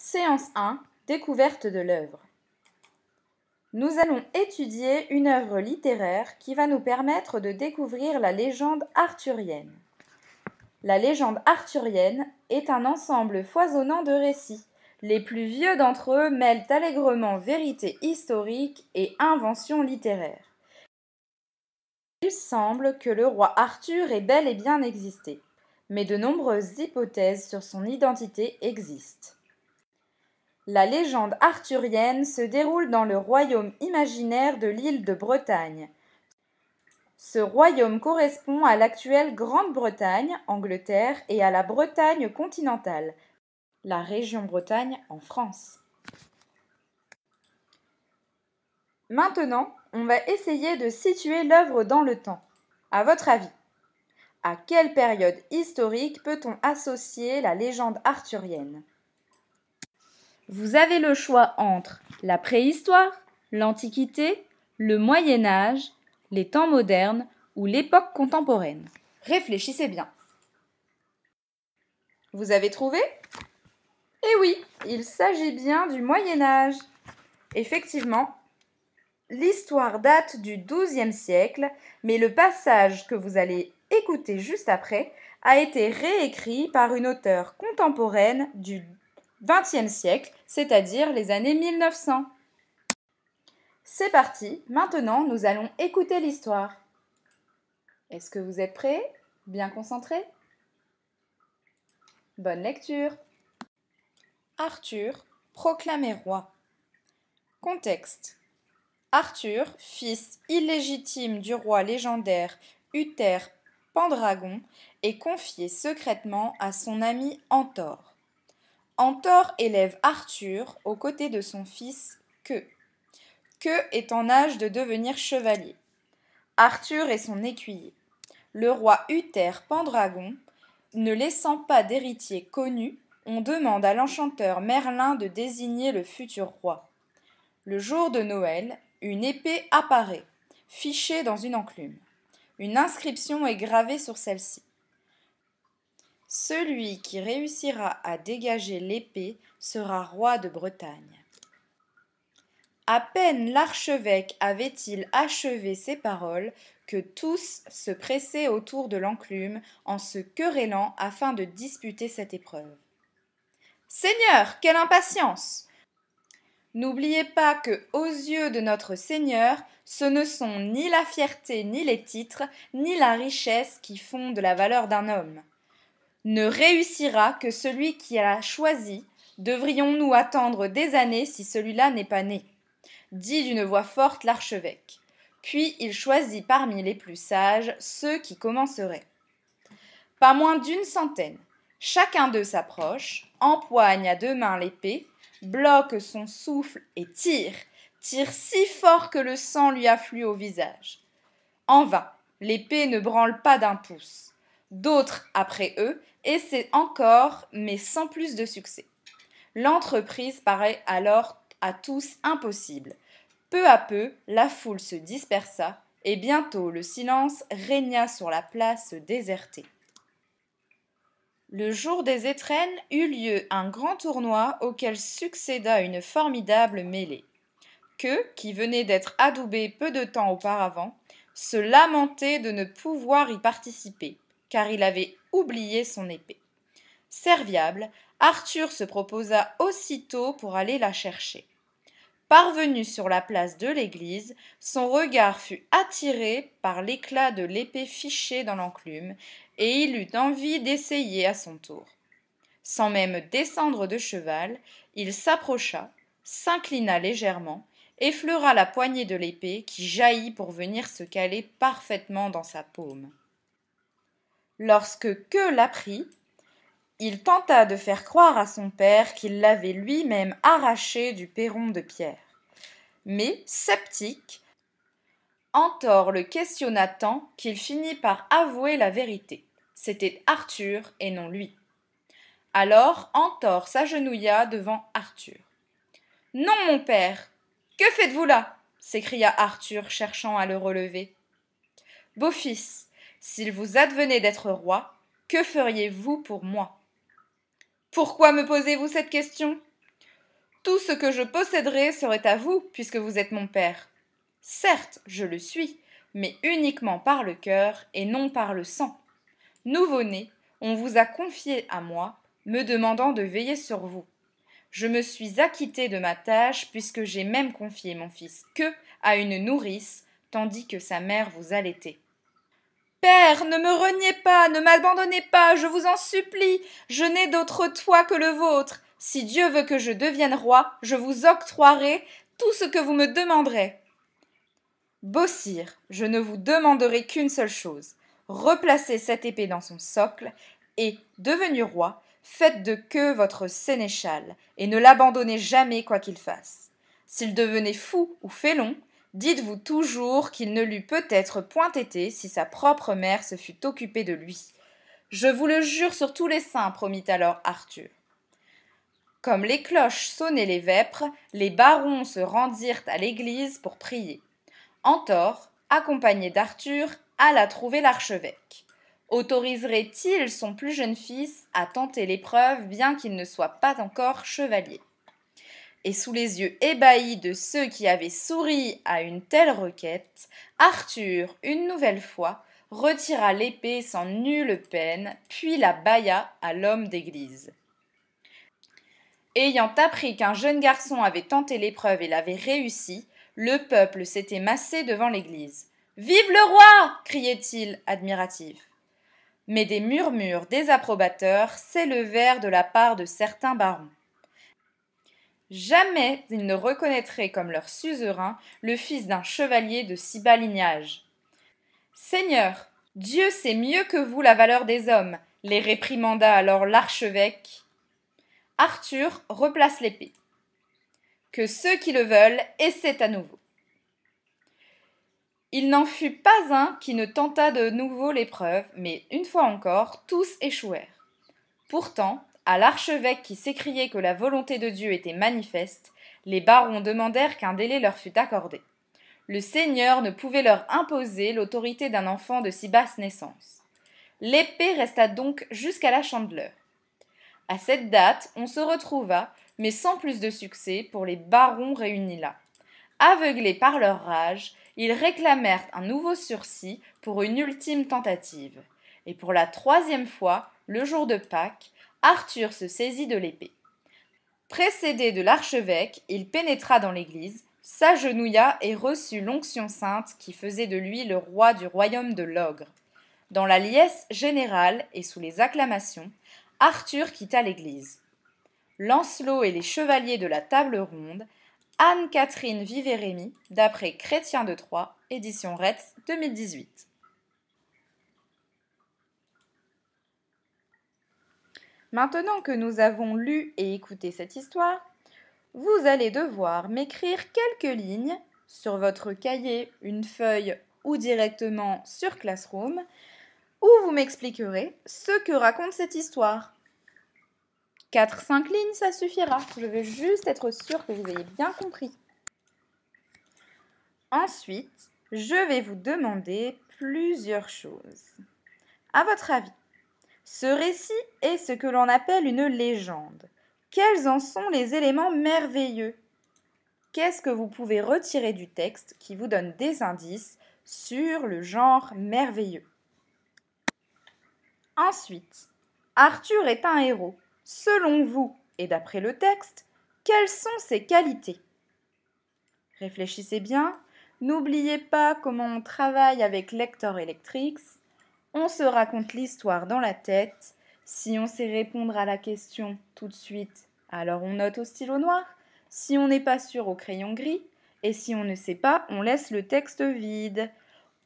Séance 1. Découverte de l'œuvre. Nous allons étudier une œuvre littéraire qui va nous permettre de découvrir la légende arthurienne. La légende arthurienne est un ensemble foisonnant de récits. Les plus vieux d'entre eux mêlent allègrement vérité historique et invention littéraire. Il semble que le roi Arthur ait bel et bien existé, mais de nombreuses hypothèses sur son identité existent. La légende arthurienne se déroule dans le royaume imaginaire de l'île de Bretagne. Ce royaume correspond à l'actuelle Grande-Bretagne, Angleterre, et à la Bretagne continentale, la région Bretagne en France. Maintenant, on va essayer de situer l'œuvre dans le temps. À votre avis, à quelle période historique peut-on associer la légende arthurienne ? Vous avez le choix entre la préhistoire, l'Antiquité, le Moyen Âge, les temps modernes ou l'époque contemporaine. Réfléchissez bien. Vous avez trouvé ? Eh oui, il s'agit bien du Moyen Âge. Effectivement, l'histoire date du XIIe siècle, mais le passage que vous allez écouter juste après a été réécrit par une auteure contemporaine du XXe siècle, c'est-à-dire les années 1900. C'est parti, maintenant nous allons écouter l'histoire. Est-ce que vous êtes prêts? Bien concentrés? Bonne lecture. Arthur, proclamé roi. Contexte. Arthur, fils illégitime du roi légendaire Uther Pendragon, est confié secrètement à son ami Antor. Antor élève Arthur aux côtés de son fils Queux. Queux est en âge de devenir chevalier. Arthur est son écuyer. Le roi Uther Pendragon, ne laissant pas d'héritier connu, on demande à l'enchanteur Merlin de désigner le futur roi. Le jour de Noël, une épée apparaît, fichée dans une enclume. Une inscription est gravée sur celle-ci. Celui qui réussira à dégager l'épée sera roi de Bretagne. À peine l'archevêque avait-il achevé ces paroles que tous se pressaient autour de l'enclume en se querellant afin de disputer cette épreuve. « Seigneur, quelle impatience ! N'oubliez pas que, aux yeux de notre Seigneur, ce ne sont ni la fierté, ni les titres, ni la richesse qui fondent la valeur d'un homme. Ne réussira que celui qui l'a choisi. Devrions-nous attendre des années si celui-là n'est pas né ?» dit d'une voix forte l'archevêque. Puis il choisit parmi les plus sages ceux qui commenceraient. Pas moins d'une centaine. Chacun d'eux s'approche, empoigne à deux mains l'épée, bloque son souffle et tire si fort que le sang lui afflue au visage. En vain, l'épée ne branle pas d'un pouce. D'autres, après eux, essaient encore, mais sans plus de succès. L'entreprise paraît alors à tous impossible. Peu à peu, la foule se dispersa, et bientôt le silence régna sur la place désertée. Le jour des étrennes eut lieu un grand tournoi auquel succéda une formidable mêlée. Queux, qui venait d'être adoubé peu de temps auparavant, se lamentait de ne pouvoir y participer, car il avait oublié son épée. Serviable, Arthur se proposa aussitôt pour aller la chercher. Parvenu sur la place de l'église, son regard fut attiré par l'éclat de l'épée fichée dans l'enclume, et il eut envie d'essayer à son tour. Sans même descendre de cheval, il s'approcha, s'inclina légèrement, effleura la poignée de l'épée qui jaillit pour venir se caler parfaitement dans sa paume. Lorsque Queux l'apprit, il tenta de faire croire à son père qu'il l'avait lui-même arraché du perron de pierre. Mais, sceptique, Antor le questionna tant qu'il finit par avouer la vérité. C'était Arthur et non lui. Alors Antor s'agenouilla devant Arthur. « Non, mon père, que faites-vous là ?» s'écria Arthur, cherchant à le relever. « Beau-fils, s'il vous advenait d'être roi, que feriez-vous pour moi ?»« Pourquoi me posez-vous cette question ? Tout ce que je posséderais serait à vous, puisque vous êtes mon père. Certes, je le suis, mais uniquement par le cœur et non par le sang. Nouveau-né, on vous a confié à moi, me demandant de veiller sur vous. Je me suis acquitté de ma tâche, puisque j'ai même confié mon fils que à une nourrice, tandis que sa mère vous allaitait. Père, ne me reniez pas, ne m'abandonnez pas, je vous en supplie. Je n'ai d'autre toit que le vôtre. Si Dieu veut que je devienne roi, je vous octroierai tout ce que vous me demanderez. Beau sire, je ne vous demanderai qu'une seule chose. Replacez cette épée dans son socle, et, devenu roi, faites de queue votre sénéchal, et ne l'abandonnez jamais quoi qu'il fasse. S'il devenait fou ou félon, dites-vous toujours qu'il ne l'eût peut-être point été si sa propre mère se fût occupée de lui. Je vous le jure sur tous les saints, promit alors Arthur. Comme les cloches sonnaient les vêpres, les barons se rendirent à l'église pour prier. Antor, accompagné d'Arthur, alla trouver l'archevêque. Autoriserait-il son plus jeune fils à tenter l'épreuve bien qu'il ne soit pas encore chevalier? Et sous les yeux ébahis de ceux qui avaient souri à une telle requête, Arthur, une nouvelle fois, retira l'épée sans nulle peine, puis la bâilla à l'homme d'église. Ayant appris qu'un jeune garçon avait tenté l'épreuve et l'avait réussi, le peuple s'était massé devant l'église. « Vive le roi !» criait-il, admiratif. Mais des murmures désapprobateurs s'élevèrent de la part de certains barons. Jamais ils ne reconnaîtraient comme leur suzerain le fils d'un chevalier de si bas lignage. « Seigneur, Dieu sait mieux que vous la valeur des hommes, les réprimanda alors l'archevêque. Arthur replace l'épée. Que ceux qui le veulent essaient à nouveau. Il n'en fut pas un qui ne tenta de nouveau l'épreuve, mais une fois encore, tous échouèrent. Pourtant, à l'archevêque qui s'écriait que la volonté de Dieu était manifeste, les barons demandèrent qu'un délai leur fût accordé. Le Seigneur ne pouvait leur imposer l'autorité d'un enfant de si basse naissance. L'épée resta donc jusqu'à la Chandeleur. À cette date, on se retrouva, mais sans plus de succès pour les barons réunis là. Aveuglés par leur rage, ils réclamèrent un nouveau sursis pour une ultime tentative. Et pour la troisième fois, le jour de Pâques, Arthur se saisit de l'épée. Précédé de l'archevêque, il pénétra dans l'église, s'agenouilla et reçut l'onction sainte qui faisait de lui le roi du royaume de l'ogre. Dans la liesse générale et sous les acclamations, Arthur quitta l'église. Lancelot et les chevaliers de la table ronde, Anne-Catherine Vivérémy, d'après Chrétien de Troyes, édition Retz 2018. Maintenant que nous avons lu et écouté cette histoire, vous allez devoir m'écrire quelques lignes sur votre cahier, une feuille ou directement sur Classroom, où vous m'expliquerez ce que raconte cette histoire. 4-5 lignes, ça suffira. Je veux juste être sûre que vous ayez bien compris. Ensuite, je vais vous demander plusieurs choses. À votre avis, ce récit est ce que l'on appelle une légende. Quels en sont les éléments merveilleux? Qu'est-ce que vous pouvez retirer du texte qui vous donne des indices sur le genre merveilleux? Ensuite, Arthur est un héros. Selon vous, et d'après le texte, quelles sont ses qualités? Réfléchissez bien, n'oubliez pas comment on travaille avec Lector et Lectrix. On se raconte l'histoire dans la tête. Si on sait répondre à la question tout de suite, alors on note au stylo noir. Si on n'est pas sûr, au crayon gris. Et si on ne sait pas, on laisse le texte vide.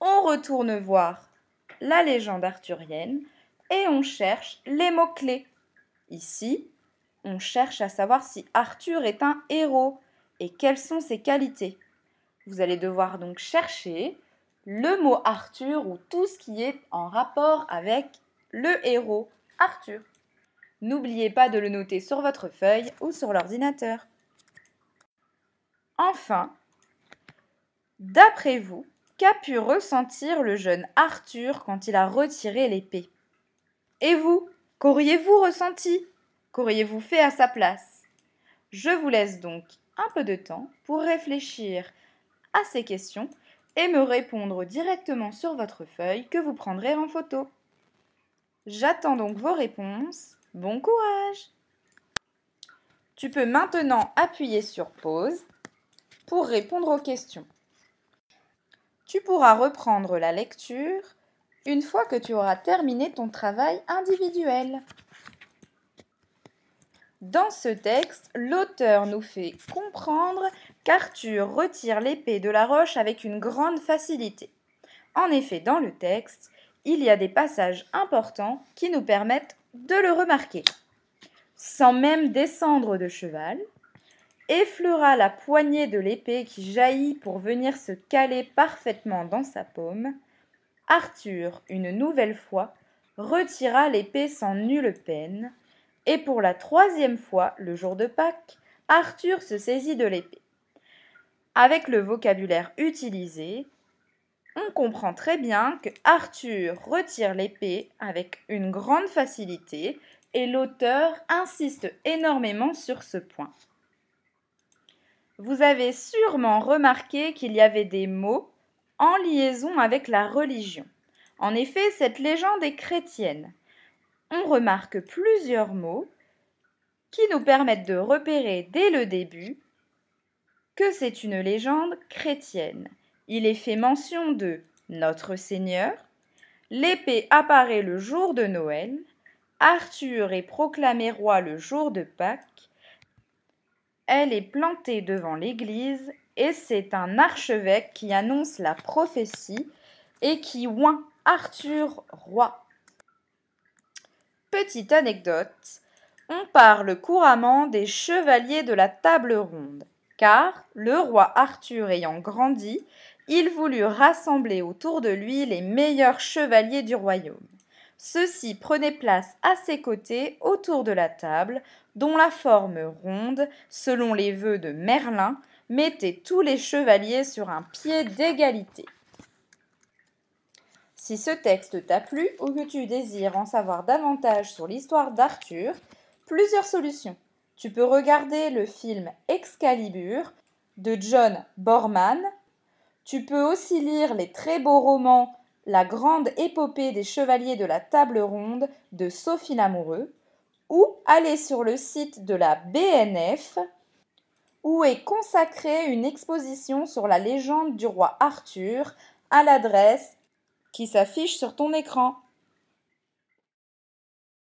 On retourne voir la légende arthurienne et on cherche les mots-clés. Ici, on cherche à savoir si Arthur est un héros et quelles sont ses qualités. Vous allez devoir donc chercher le mot Arthur ou tout ce qui est en rapport avec le héros Arthur. N'oubliez pas de le noter sur votre feuille ou sur l'ordinateur. Enfin, d'après vous, qu'a pu ressentir le jeune Arthur quand il a retiré l'épée? Et vous, qu'auriez-vous ressenti? Qu'auriez-vous fait à sa place? Je vous laisse donc un peu de temps pour réfléchir à ces questions et me répondre directement sur votre feuille que vous prendrez en photo. J'attends donc vos réponses. Bon courage! Tu peux maintenant appuyer sur pause pour répondre aux questions. Tu pourras reprendre la lecture une fois que tu auras terminé ton travail individuel. Dans ce texte, l'auteur nous fait comprendre qu'Arthur retire l'épée de la roche avec une grande facilité. En effet, dans le texte, il y a des passages importants qui nous permettent de le remarquer. Sans même descendre de cheval, effleura la poignée de l'épée qui jaillit pour venir se caler parfaitement dans sa paume. Arthur, une nouvelle fois, retira l'épée sans nulle peine, et pour la 3e fois, le jour de Pâques, Arthur se saisit de l'épée. Avec le vocabulaire utilisé, on comprend très bien que Arthur retire l'épée avec une grande facilité et l'auteur insiste énormément sur ce point. Vous avez sûrement remarqué qu'il y avait des mots en liaison avec la religion. En effet, cette légende est chrétienne. On remarque plusieurs mots qui nous permettent de repérer dès le début que c'est une légende chrétienne. Il est fait mention de Notre Seigneur, l'épée apparaît le jour de Noël, Arthur est proclamé roi le jour de Pâques, elle est plantée devant l'église et c'est un archevêque qui annonce la prophétie et qui oint Arthur roi. Petite anecdote, on parle couramment des chevaliers de la table ronde, car, le roi Arthur ayant grandi, il voulut rassembler autour de lui les meilleurs chevaliers du royaume. Ceux-ci prenaient place à ses côtés autour de la table, dont la forme ronde, selon les vœux de Merlin, mettait tous les chevaliers sur un pied d'égalité. Si ce texte t'a plu ou que tu désires en savoir davantage sur l'histoire d'Arthur, plusieurs solutions. Tu peux regarder le film Excalibur de John Boorman. Tu peux aussi lire les très beaux romans La grande épopée des chevaliers de la table ronde de Sophie Lamoureux ou aller sur le site de la BNF où est consacrée une exposition sur la légende du roi Arthur à l'adresse qui s'affiche sur ton écran.